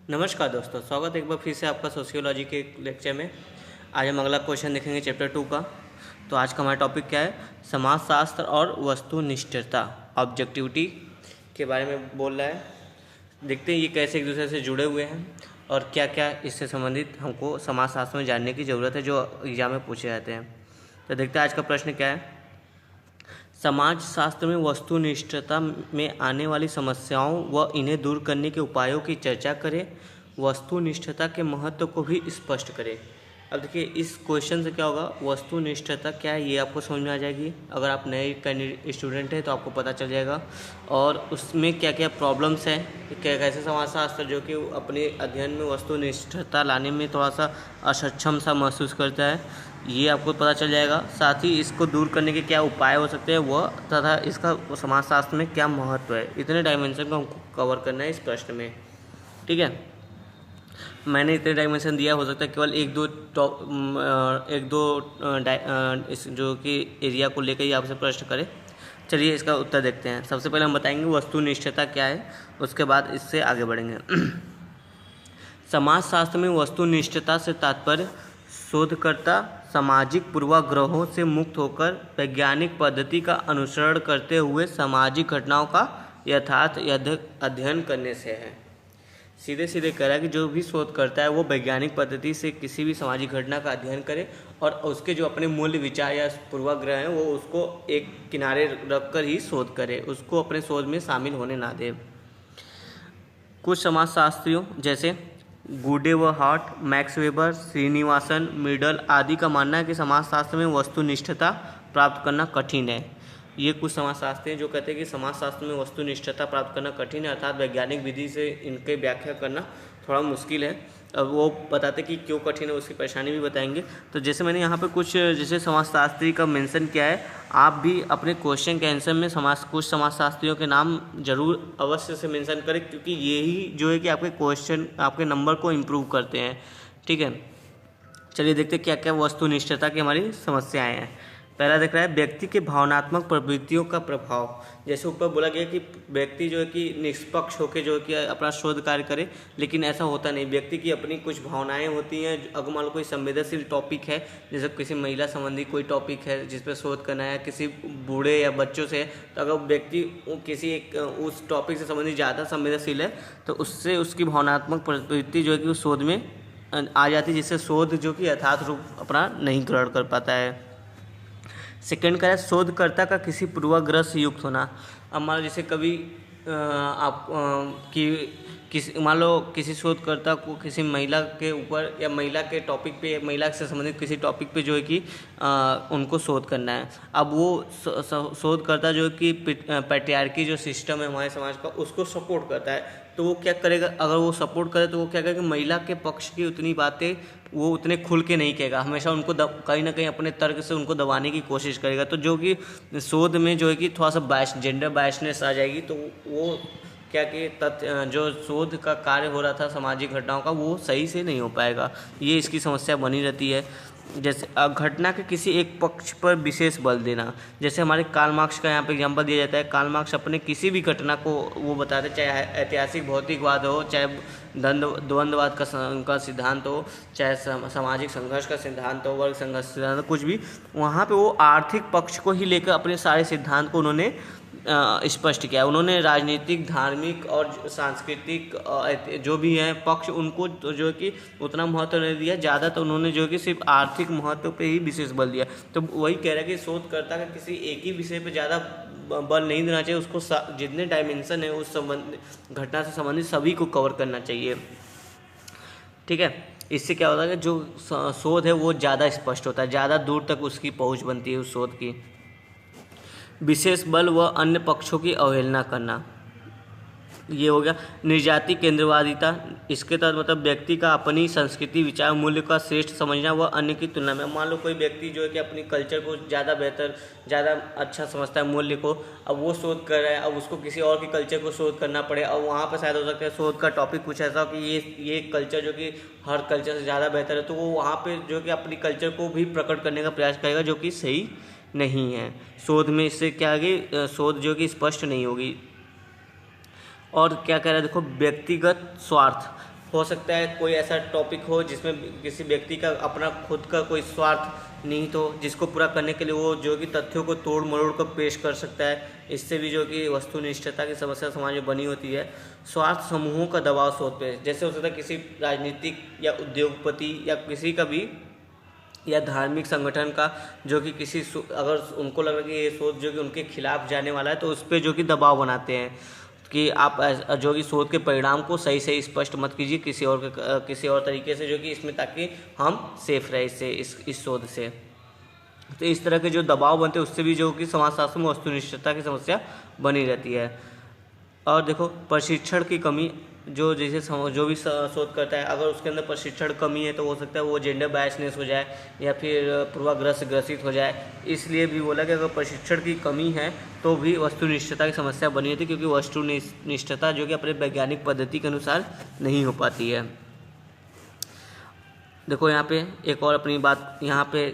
नमस्कार दोस्तों, स्वागत है एक बार फिर से आपका सोशियोलॉजी के लेक्चर में। आज हम अगला क्वेश्चन देखेंगे चैप्टर 2 का। तो आज का हमारा टॉपिक क्या है? समाजशास्त्र और वस्तुनिष्ठता, ऑब्जेक्टिविटी के बारे में बोल रहा है। देखते हैं ये कैसे एक दूसरे से जुड़े हुए हैं और क्या क्या इससे संबंधित हमको समाजशास्त्र में जानने की ज़रूरत है जो एग्जाम में पूछे जाते हैं। तो देखते हैं आज का प्रश्न क्या है। समाजशास्त्र में वस्तुनिष्ठता में आने वाली समस्याओं व इन्हें दूर करने के उपायों की चर्चा करें। वस्तुनिष्ठता के महत्व को भी स्पष्ट करें। अब देखिए इस क्वेश्चन से क्या होगा, वस्तुनिष्ठता क्या है ये आपको समझ में आ जाएगी। अगर आप नए स्टूडेंट हैं तो आपको पता चल जाएगा और उसमें क्या क्या प्रॉब्लम्स हैं, कैसे समाजशास्त्र जो कि अपने अध्ययन में वस्तुनिष्ठता लाने में थोड़ा सा असक्षम सा महसूस करता है, ये आपको पता चल जाएगा। साथ ही इसको दूर करने के क्या उपाय हो सकते हैं वह, तथा इसका समाजशास्त्र में क्या महत्व है, इतने डायमेंशन को हमको कवर करना है इस प्रश्न में। ठीक है, मैंने इतने डायमेंशन दिया, हो सकता है केवल एक दो इस जो कि एरिया को लेकर ही आपसे प्रश्न करें। चलिए इसका उत्तर देखते हैं। सबसे पहले हम बताएंगे वस्तुनिष्ठता क्या है, उसके बाद इससे आगे बढ़ेंगे। समाजशास्त्र में वस्तुनिष्ठता से तात्पर्य शोधकर्ता सामाजिक पूर्वाग्रहों से मुक्त होकर वैज्ञानिक पद्धति का अनुसरण करते हुए सामाजिक घटनाओं का यथार्थ अध्ययन करने से है। सीधे सीधे कह रहा है कि जो भी शोध करता है वो वैज्ञानिक पद्धति से किसी भी सामाजिक घटना का अध्ययन करे और उसके जो अपने मूल्य विचार या पूर्वाग्रह हैं वो उसको एक किनारे रखकर ही शोध करे, उसको अपने शोध में शामिल होने ना दे। कुछ समाजशास्त्रियों जैसे गुडेवहार्ट, मैक्स वेबर, श्रीनिवासन, मिडल आदि का मानना है कि समाजशास्त्र में वस्तुनिष्ठता प्राप्त करना कठिन है। ये कुछ समाजशास्त्री हैं जो कहते हैं कि समाजशास्त्र में वस्तुनिष्ठता प्राप्त करना कठिन है, अर्थात वैज्ञानिक विधि से इनके व्याख्या करना थोड़ा मुश्किल है। अब वो बताते कि क्यों कठिन है, उसकी परेशानी भी बताएंगे। तो जैसे मैंने यहाँ पे कुछ जैसे समाजशास्त्री का मेंशन किया है, आप भी अपने क्वेश्चन के आंसर में कुछ समाजशास्त्रियों के नाम जरूर अवश्य से मेंशन करें, क्योंकि यही जो है कि आपके क्वेश्चन आपके नंबर को इम्प्रूव करते हैं। ठीक है, चलिए देखते क्या क्या वस्तुनिष्ठता की हमारी समस्याएँ हैं। पहला देख रहा है व्यक्ति के भावनात्मक प्रवृत्तियों का प्रभाव। जैसे ऊपर बोला गया कि व्यक्ति जो है कि निष्पक्ष होकर जो है कि अपना शोध कार्य करे, लेकिन ऐसा होता नहीं। व्यक्ति की अपनी कुछ भावनाएं होती हैं। अगर मान लो कोई संवेदनशील टॉपिक है, जैसे किसी महिला संबंधी कोई टॉपिक है जिस पर शोध करना है, किसी बूढ़े या बच्चों से, तो अगर व्यक्ति किसी एक उस टॉपिक से संबंधित ज़्यादा संवेदनशील है तो उससे उसकी भावनात्मक प्रवृत्ति जो है कि उस शोध में आ जाती है, जिससे शोध जो कि यथार्थ रूप अपना नहीं ग्रहण कर पाता है। सेकंड का है शोधकर्ता का किसी पूर्वाग्रह से युक्त होना। अब मान लो जैसे कभी आप मान लो किसी शोधकर्ता को किसी महिला के ऊपर या महिला के टॉपिक पे, महिला से संबंधित किसी टॉपिक पे जो है कि उनको शोध करना है। अब वो शोधकर्ता जो है कि पैट्रियार्की जो सिस्टम है हमारे समाज का, उसको सपोर्ट करता है। तो वो क्या करेगा, अगर वो सपोर्ट करे तो वो क्या करेगा, महिला के पक्ष की उतनी बातें वो उतने खुल के नहीं कहेगा, हमेशा उनको कहीं ना कहीं अपने तर्क से उनको दबाने की कोशिश करेगा। तो जो कि शोध में जो है कि थोड़ा सा जेंडर बायसनेस आ जाएगी। तो वो क्या कि तथ्य जो शोध का कार्य हो रहा था सामाजिक घटनाओं का, वो सही से नहीं हो पाएगा। ये इसकी समस्या बनी रहती है। जैसे घटना के किसी एक पक्ष पर विशेष बल देना। जैसे हमारे कार्ल मार्क्स का यहाँ पे एग्जांपल दिया जाता है। कार्ल मार्क्स अपने किसी भी घटना को वो बताते, चाहे ऐतिहासिक भौतिकवाद हो, चाहे द्वंद्ववाद का सिद्धांत हो, चाहे सामाजिक संघर्ष का सिद्धांत हो, वर्ग संघर्ष सिद्धांत, कुछ भी, वहाँ पे वो आर्थिक पक्ष को ही लेकर अपने सारे सिद्धांत को उन्होंने स्पष्ट किया। उन्होंने राजनीतिक, धार्मिक और सांस्कृतिक जो भी हैं पक्ष, उनको तो जो है कि उतना महत्व नहीं दिया ज़्यादा, तो उन्होंने जो है कि सिर्फ आर्थिक महत्व पे ही विशेष बल दिया। तो वही कह रहा है कि शोधकर्ता का किसी एक ही विषय पे ज़्यादा बल नहीं देना चाहिए, उसको जितने डायमेंशन है उस घटना से संबंधित सभी को कवर करना चाहिए। ठीक है, इससे क्या होता है कि जो शोध है वो ज़्यादा स्पष्ट होता है, ज़्यादा दूर तक उसकी पहुँच बनती है उस शोध की। विशेष बल व अन्य पक्षों की अवहेलना करना, ये हो गया। निर्जाति केंद्रवादिता, इसके तहत मतलब व्यक्ति का अपनी संस्कृति, विचार, मूल्य का श्रेष्ठ समझना व अन्य की तुलना में। मान लो कोई व्यक्ति जो है कि अपनी कल्चर को ज़्यादा बेहतर, ज़्यादा अच्छा समझता है, मूल्य को, अब वो शोध कर रहा है, अब उसको किसी और की कल्चर को शोध करना पड़े। अब वहाँ पर शायद हो सकता है शोध का टॉपिक कुछ ऐसा हो कि ये कल्चर जो कि हर कल्चर से ज़्यादा बेहतर है, तो वो वहाँ पर जो कि अपनी कल्चर को भी प्रकट करने का प्रयास करेगा, जो कि सही नहीं है। शोध में इससे क्या आगे शोध जो कि स्पष्ट नहीं होगी। और क्या कह रहा है देखो, व्यक्तिगत स्वार्थ, हो सकता है कोई ऐसा टॉपिक हो जिसमें किसी व्यक्ति का अपना खुद का कोई स्वार्थ निहित हो, जिसको पूरा करने के लिए वो जो कि तथ्यों को तोड़ मरोड़ कर पेश कर सकता है। इससे भी जो कि वस्तुनिष्ठता की समस्या समाज में बनी होती है। स्वार्थ समूहों का दबाव सोच पे, जैसे हो सकता है किसी राजनीतिक या उद्योगपति या किसी का भी या धार्मिक संगठन का जो कि किसी अगर उनको लग रहा है कि ये सोच जो कि उनके खिलाफ जाने वाला है, तो उस पर जो कि दबाव बनाते हैं कि आप जो कि शोध के परिणाम को सही से स्पष्ट मत कीजिए किसी और तरीके से, जो कि इसमें, ताकि हम सेफ रहे इससे, इस शोध से। तो इस तरह के जो दबाव बनते हैं उससे भी जो कि समाजशास्त्र में वस्तुनिष्ठता की समस्या बनी रहती है। और देखो प्रशिक्षण की कमी, जो भी शोध करता है, अगर उसके अंदर प्रशिक्षण कमी है तो हो सकता है वो जेंडर बायसनेस हो जाए या फिर पूर्वाग्रह से ग्रसित हो जाए। इसलिए भी बोला कि अगर प्रशिक्षण की कमी है तो भी वस्तुनिष्ठता की समस्या बनी रहती है, क्योंकि वस्तुनिष्ठता जो कि अपने वैज्ञानिक पद्धति के अनुसार नहीं हो पाती है। देखो यहाँ पे एक और अपनी बात यहाँ पे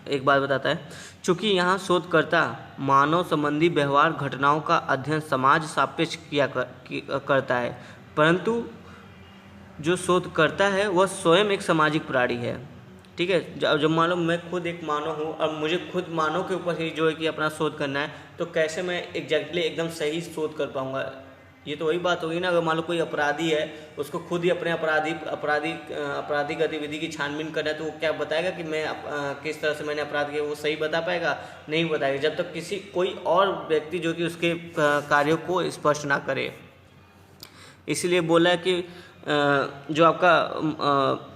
एक बात बताता है, चूँकि यहाँ शोधकर्ता मानव संबंधी व्यवहार घटनाओं का अध्ययन समाज सापेक्ष करता है, परंतु जो शोधकर्ता है वह स्वयं एक सामाजिक प्राणी है। ठीक है, जब मान लो मैं खुद एक मानव हूँ और मुझे खुद मानव के ऊपर ही जो है कि अपना शोध करना है, तो कैसे मैं एग्जैक्टली एकदम सही शोध कर पाऊँगा? ये तो वही बात होगी ना, अगर मान लो कोई अपराधी है, उसको खुद ही अपने अपराधी गतिविधि की छानबीन करना है, तो वो क्या बताएगा कि मैं किस तरह से मैंने अपराध किया? वो सही बता पाएगा? नहीं बताएगा, जब तक कोई और व्यक्ति जो कि उसके कार्यों को स्पष्ट ना करे। इसलिए बोला है कि जो आपका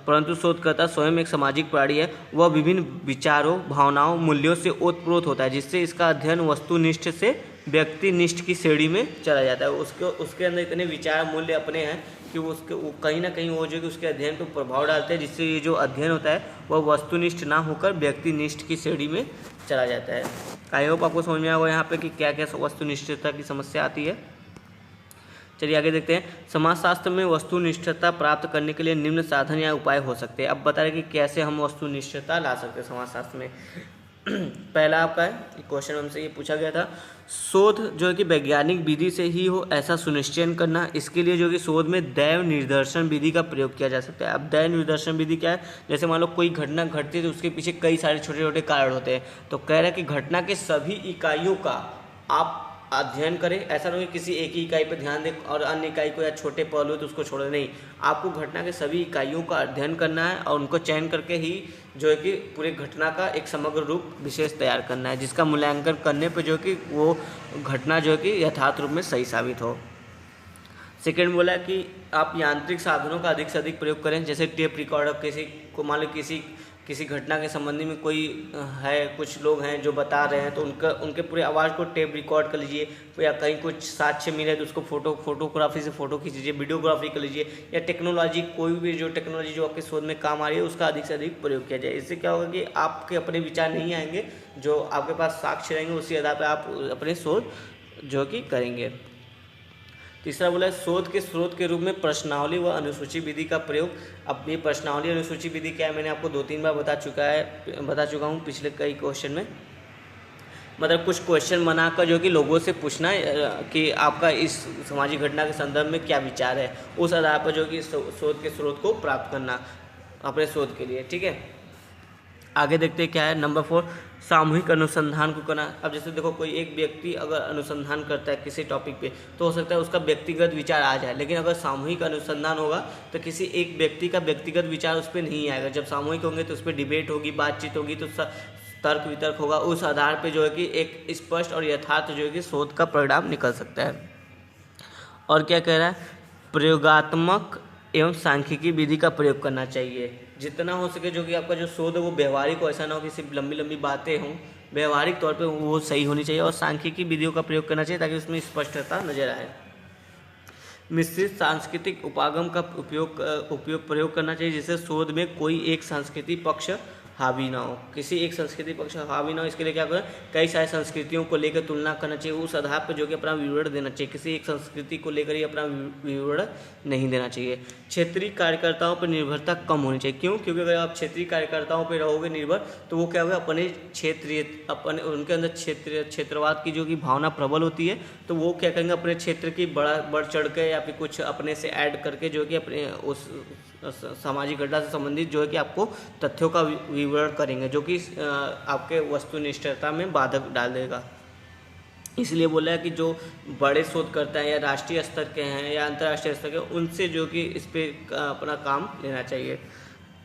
परंतु शोधकर्ता स्वयं एक सामाजिक प्राणी है, वह विभिन्न विचारों, भावनाओं, मूल्यों से ओतप्रोत होता है, जिससे इसका अध्ययन वस्तुनिष्ठ से व्यक्तिनिष्ठ की श्रेणी में चला जाता है। उसके अंदर इतने विचार मूल्य अपने हैं कि वो कहीं ना कहीं वो जो कि उसके अध्ययन पर प्रभाव डालते हैं, जिससे ये जो अध्ययन होता है वह वस्तुनिष्ठ ना होकर व्यक्तिनिष्ठ की श्रेणी में चला जाता है। आई होप आपको समझ में आया होगा यहाँ पे कि क्या क्या वस्तुनिष्ठता की समस्या आती है। चलिए आगे देखते हैं। समाजशास्त्र में वस्तुनिष्ठता प्राप्त करने के लिए निम्न साधन या उपाय हो सकते हैं। अब बता रहे कि कैसे हम वस्तुनिष्ठता ला सकते हैं समाजशास्त्र में। पहला आपका है क्वेश्चन हमसे ये पूछा गया था, शोध जो है कि वैज्ञानिक विधि से ही हो ऐसा सुनिश्चय करना। इसके लिए जो कि शोध में दैव निर्दर्शन विधि का प्रयोग किया जा सकता है। अब दैव निर्दर्शन विधि क्या है? जैसे मान लो कोई घटना घटती है तो उसके पीछे कई सारे छोटे छोटे कारण होते हैं, तो कह रहा है कि घटना के सभी इकाइयों का आप अध्ययन करें। ऐसा नहीं कि किसी एक ही इकाई पर ध्यान दें और अन्य इकाई को या छोटे पहलू तो उसको छोड़ दें, नहीं, आपको घटना के सभी इकाइयों का अध्ययन करना है और उनको चयन करके ही जो है कि पूरी घटना का एक समग्र रूप विशेष तैयार करना है, जिसका मूल्यांकन करने पर जो कि वो घटना जो है कि यथार्थ रूप में सही साबित हो। सेकेंड बोला कि आप यांत्रिक साधनों का अधिक से अधिक प्रयोग करें, जैसे टेप रिकॉर्डर। किसी को मान लो किसी घटना के संबंधी में कोई है, कुछ लोग हैं जो बता रहे हैं, तो उनके पूरे आवाज़ को टेप रिकॉर्ड कर लीजिए, या कहीं कुछ साक्ष्य मिले तो उसको फोटोग्राफी से फ़ोटो खींच लीजिए, वीडियोग्राफी कर लीजिए, या टेक्नोलॉजी, कोई भी जो टेक्नोलॉजी जो आपके शोध में काम आ रही है उसका अधिक से अधिक प्रयोग किया जाए। इससे क्या होगा कि आपके अपने विचार नहीं आएंगे, जो आपके पास साक्ष्य रहेंगे उसी आधार पर आप अपने शोध जो कि करेंगे। तीसरा बोला है शोध के स्रोत के रूप में प्रश्नावली व अनुसूची विधि का प्रयोग। अब ये प्रश्नावली अनुसूची विधि क्या है मैंने आपको 2-3 बार बता चुका हूँ पिछले कई क्वेश्चन में। मतलब कुछ क्वेश्चन बनाकर जो कि लोगों से पूछना है कि आपका इस सामाजिक घटना के संदर्भ में क्या विचार है, उस आधार पर जो कि शोध के स्रोत को प्राप्त करना अपने शोध के लिए। ठीक है, आगे देखते हैं क्या है। नंबर 4, सामूहिक अनुसंधान को करना। अब जैसे देखो कोई एक व्यक्ति अगर अनुसंधान करता है किसी टॉपिक पे, तो हो सकता है उसका व्यक्तिगत विचार आ जाए, लेकिन अगर सामूहिक अनुसंधान होगा तो किसी एक व्यक्ति का व्यक्तिगत विचार उस पर नहीं आएगा। जब सामूहिक होंगे तो उस पर डिबेट होगी, बातचीत होगी, तो तर्क वितर्क होगा, उस आधार पर जो है कि एक स्पष्ट और यथार्थ जो है कि शोध का परिणाम निकल सकता है। और क्या कह रहा है, प्रयोगात्मक एवं सांख्यिकी विधि का प्रयोग करना चाहिए। जितना हो सके जो कि आपका जो शोध है वो व्यवहारिक हो, ऐसा ना हो कि सिर्फ लंबी लंबी बातें हों, व्यवहारिक तौर पे वो सही होनी चाहिए। और सांख्यिकी विधियों का प्रयोग करना चाहिए ताकि उसमें स्पष्टता नजर आए। मिश्रित सांस्कृतिक उपागम का प्रयोग करना चाहिए, जिससे शोध में कोई एक सांस्कृतिक पक्ष हावी ना हो, किसी एक संस्कृति पक्ष हावी ना हो। इसके लिए क्या करें, कई सारी संस्कृतियों को लेकर तुलना करना चाहिए, उस आधार पर जो कि अपना विवरण देना चाहिए। किसी एक संस्कृति को लेकर ही अपना विवरण नहीं देना चाहिए। क्षेत्रीय कार्यकर्ताओं पर निर्भरता कम होनी चाहिए। क्यों? क्योंकि अगर आप क्षेत्रीय कार्यकर्ताओं पर रहोगे निर्भर, तो वो क्या होगा, अपने क्षेत्रीय उनके अंदर क्षेत्रवाद की जो कि भावना प्रबल होती है, तो वो क्या करेंगे, अपने क्षेत्र की बढ़ चढ़ के या फिर कुछ अपने से ऐड करके जो कि अपने उस सामाजिक घटना से संबंधित जो है कि आपको तथ्यों का विवरण करेंगे, जो कि आपके वस्तुनिष्ठता में बाधक डाल देगा। इसलिए बोला है कि जो बड़े शोधकर्ता हैं या राष्ट्रीय स्तर के हैं या अंतर्राष्ट्रीय स्तर के, उनसे जो कि इस पर अपना काम लेना चाहिए।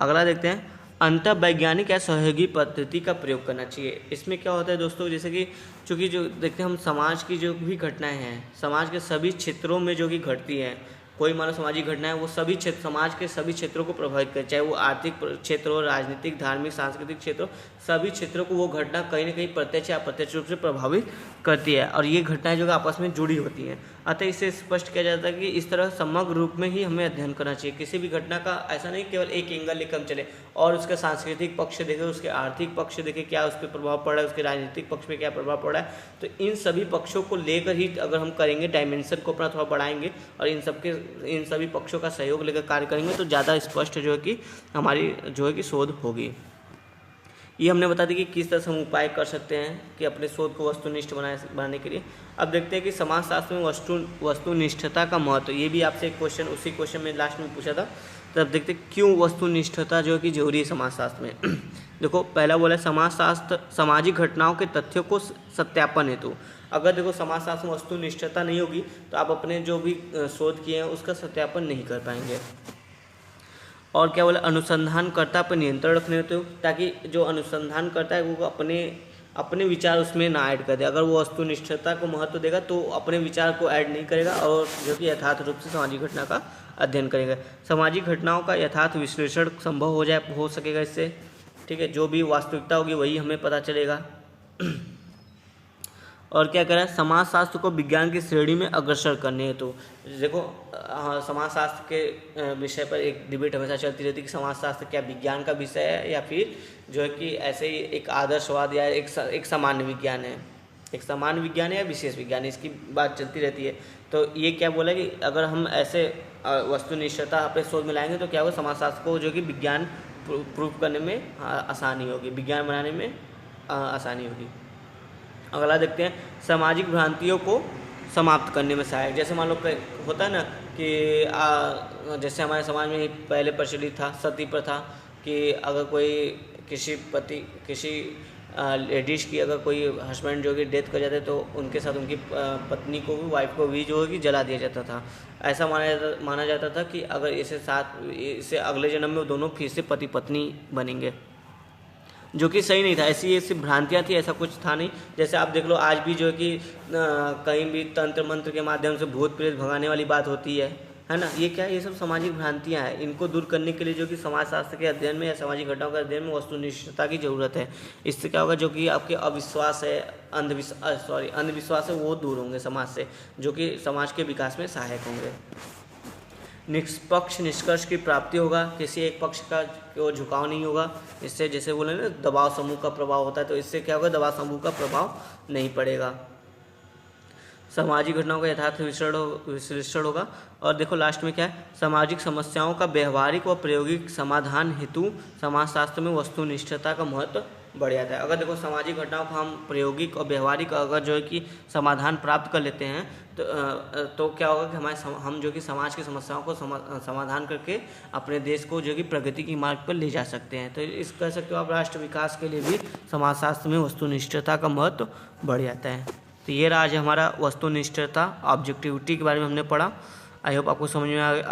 अगला देखते हैं, अंतर्वैज्ञानिक या सहयोगी पद्धति का प्रयोग करना चाहिए। इसमें क्या होता है दोस्तों, जैसे कि चूँकि जो देखते हैं हम समाज की जो भी घटनाएं हैं, समाज के सभी क्षेत्रों में जो कि घटती हैं, कोई मानव सामाजिक घटना है वो सभी क्षेत्र, समाज के सभी क्षेत्रों को प्रभावित करे, चाहे वो आर्थिक क्षेत्र हो, राजनीतिक, धार्मिक, सांस्कृतिक क्षेत्र हो, सभी क्षेत्रों को वो घटना कहीं ना कहीं प्रत्यक्ष या अप्रत्यक्ष रूप से प्रभावित करती है, और ये घटनाएं जो आपस में जुड़ी होती हैं। अतः इसे स्पष्ट किया जाता है कि इस तरह समग्र रूप में ही हमें अध्ययन करना चाहिए। किसी भी घटना का ऐसा नहीं केवल एक एंगल लेकर हम चले और उसका सांस्कृतिक पक्ष देखें, उसके आर्थिक पक्ष देखें, क्या उस पर प्रभाव पड़ा है, उसके राजनीतिक पक्ष में क्या प्रभाव पड़ा है। तो इन सभी पक्षों को लेकर ही अगर हम करेंगे, डायमेंशन को अपना थोड़ा बढ़ाएंगे और इन सभी पक्षों का सहयोग लेकर कार्य करेंगे, तो ज़्यादा स्पष्ट जो है कि हमारी जो है कि शोध होगी। ये हमने बता दी कि किस तरह से हम उपाय कर सकते हैं कि अपने शोध को वस्तुनिष्ठ बनाने के लिए। अब देखते हैं कि समाजशास्त्र में वस्तुनिष्ठता का महत्व। ये भी आपसे एक क्वेश्चन उसी क्वेश्चन में लास्ट में पूछा था। तब देखते हैं क्यों वस्तुनिष्ठता जो है कि जरूरी है समाजशास्त्र में। देखो, पहला बोला समाजशास्त्र सामाजिक घटनाओं के तथ्यों को सत्यापन हेतु। अगर देखो समाजशास्त्र में वस्तुनिष्ठता नहीं होगी तो आप अपने जो भी शोध किए हैं उसका सत्यापन नहीं कर पाएंगे। और क्या बोला, अनुसंधानकर्ता पर नियंत्रण रखने होते हो, ताकि जो अनुसंधान करता है वो अपने विचार उसमें ना ऐड कर दे। अगर वो वस्तुनिष्ठता को महत्व देगा तो अपने विचार को ऐड नहीं करेगा और जो कि यथार्थ रूप से सामाजिक घटना का अध्ययन करेगा। सामाजिक घटनाओं का यथार्थ विश्लेषण संभव हो सकेगा इससे, ठीक है। जो भी वास्तविकता होगी वही हमें पता चलेगा। और क्या करें, समाजशास्त्र को विज्ञान की श्रेणी में अग्रसर करने हेतु। देखो समाजशास्त्र के विषय पर एक डिबेट हमेशा चलती रहती है कि समाजशास्त्र क्या विज्ञान का विषय है या फिर जो है कि ऐसे ही एक आदर्शवाद या एक सामान्य विज्ञान है, एक सामान्य विज्ञान है या विशेष विज्ञान है, इसकी बात चलती रहती है। तो ये क्या बोला कि अगर हम ऐसे वस्तुनिष्ठता अपने शोध में लाएंगे तो क्या होगा, समाजशास्त्र को जो कि विज्ञान प्रूफ करने में आसानी होगी, विज्ञान बनाने में आसानी होगी। अगला देखते हैं, सामाजिक भ्रांतियों को समाप्त करने में सहायक। जैसे मान लो होता है ना कि जैसे हमारे समाज में पहले प्रचलित था सती प्रथा, कि अगर कोई किसी लेडीज़ की अगर कोई हस्बैंड जो कि डेथ कर जाते तो उनके साथ उनकी पत्नी को भी, वाइफ को भी जो है कि जला दिया जाता था। ऐसा माना जाता था कि अगर इसे अगले जन्म में वो दोनों फिर से पति पत्नी बनेंगे, जो कि सही नहीं था। ऐसी भ्रांतियाँ थी, ऐसा कुछ था नहीं। जैसे आप देख लो आज भी जो है कि कहीं भी तंत्र मंत्र के माध्यम से भूत प्रेत भगाने वाली बात होती है ना। ये क्या है, ये सब सामाजिक भ्रांतियाँ हैं। इनको दूर करने के लिए जो कि समाजशास्त्र के अध्ययन में या सामाजिक घटनाओं के अध्ययन में वस्तुनिष्ठता की जरूरत है। इससे क्या होगा, जो कि आपके अविश्वास है, अंधविश्वास है, वो दूर होंगे समाज से, जो कि समाज के विकास में सहायक होंगे। निष्पक्ष निष्कर्ष की प्राप्ति होगा, किसी एक पक्ष का वो झुकाव नहीं होगा। इससे जैसे बोले ना दबाव समूह का प्रभाव होता है, तो इससे क्या होगा, दबाव समूह का प्रभाव नहीं पड़ेगा। सामाजिक घटनाओं का यथार्थ विश्लेषण होगा। और देखो लास्ट में क्या है, सामाजिक समस्याओं का व्यवहारिक व प्रायोगिक समाधान हेतु समाजशास्त्र में वस्तुनिष्ठता का महत्व बढ़ जाता है। अगर देखो सामाजिक घटनाओं का हम प्रायोगिक और व्यवहारिक अगर जो है कि समाधान प्राप्त कर लेते हैं तो क्या होगा कि हम जो कि समाज की समस्याओं को समाधान करके अपने देश को जो कि प्रगति की मार्ग पर ले जा सकते हैं। तो इस कह सकते हो आप राष्ट्र विकास के लिए भी समाजशास्त्र में वस्तुनिष्ठता का महत्व बढ़ जाता है। तो ये रहा आज हमारा वस्तुनिष्ठता, ऑब्जेक्टिविटी के बारे में हमने पढ़ा। आई होप आपको समझ में आया।